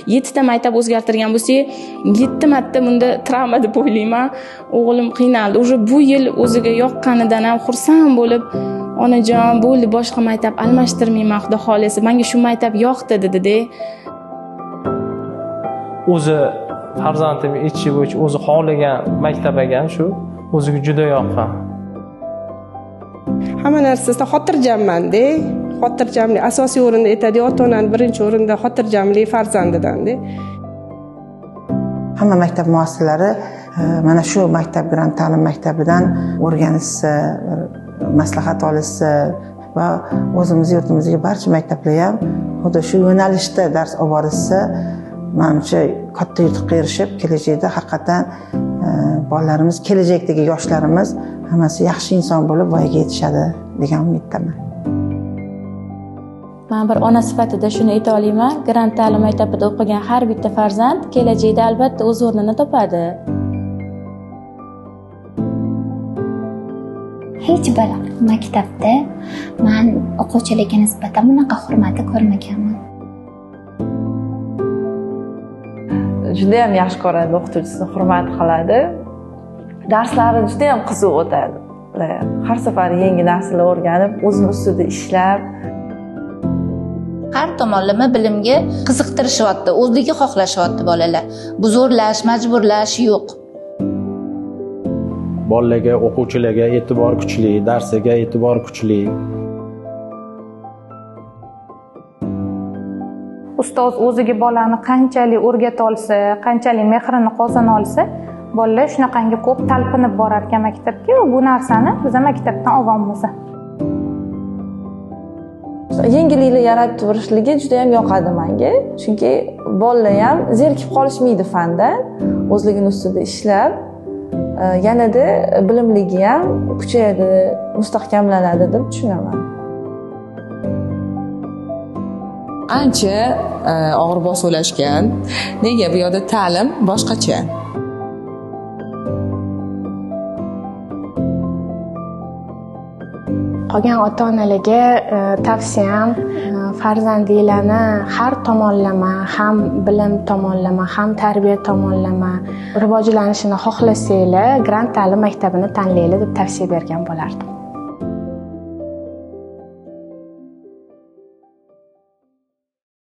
7 ta maktab o'zgartirgan bo'lsak, 7 marta bunda travma deb o'ylayman. O'g'lim qiynaldi. O'sha bu yil o'ziga yoqqanidan ham xursand bo'lib, onajon, bo'ldi, boshqa maktab almashtirmayman, xudo xolisa. Menga shu maktab yoqdi dedi-da. O'zi farzandim aytishi bo'yicha o'zi xohlagan maktab ekan shu. O'ziga juda yoqqan. Hamma narsasida xotirjamman-da. Xotirjamlik asosiy o'rinda aytadi, ota-onaning birinchi o'rinda xotirjamlik farzandidan-da. Hamma maktab muassasalari mana shu maktab grant ta'lim maktabidan o'rganishsa, maslahat olishsa va o'zimiz yurtimizga barcha maktablar ham xuddi shu yo'nalishda dars olib borishsa, menimcha katta yutuqqa erishib, kelajakda haqiqatan bolalarimiz, kelajakdagi yoshlarimiz hammasi yaxshi inson bo'lib voyaga yetishadi degan umiddaman. Men bir ona sifatida shuni ayta olaman, grant ta'lim maktabida o'qigan har bitta farzand kelajakda albatta o'z o'rnini topadi. Hech bir maktabda men o'quvchilarga nisbatan bunaqa hurmatni ko'rmaganman. Juda ham yaxshi ko'radi, o'qituvchisini hurmat qiladi. Darslari juda ham qiziq o'tadi. Har safar yangi narsalar o'rganib, o'zini ustida ishlab, har tomonlama bilimga qiziqtirishyapti, o'zligi xohlashyapti bolalar. Bu zo'rlash, majburlash yo'q. Bolalarga, o'quvchilarga e'tibor kuchli, darsiga e'tibor kuchli. Ustoz o'ziga bolani qanchalik o'rgata olsa, qanchalik mehrini qozona olsa, bolalar shunaqangi ko'p talpinib borar ekan maktabga va bu narsani biz maktabdan olamiz. Yengilliklar yaratib turishligi juda ham yoqadi menga. Chunki bolalar ham zerikib qolishmaydi fandan, o'zligini ustida ishlab, yanada bilimligi ham kuchayadi, mustahkamlanadi deb tushunaman. Ancha og'ir bosolashgan. Nega bu yerda ta'lim boshqacha? Qolgan ota-onalarga tavsiyam farzandinglarni har tomonlama, ham bilim tomonlama, ham tarbiya tomonlama rivojlanishini xohlasanglar, grant ta'lim maktabini tanlaylar deb tavsiya bergan bo'lardim.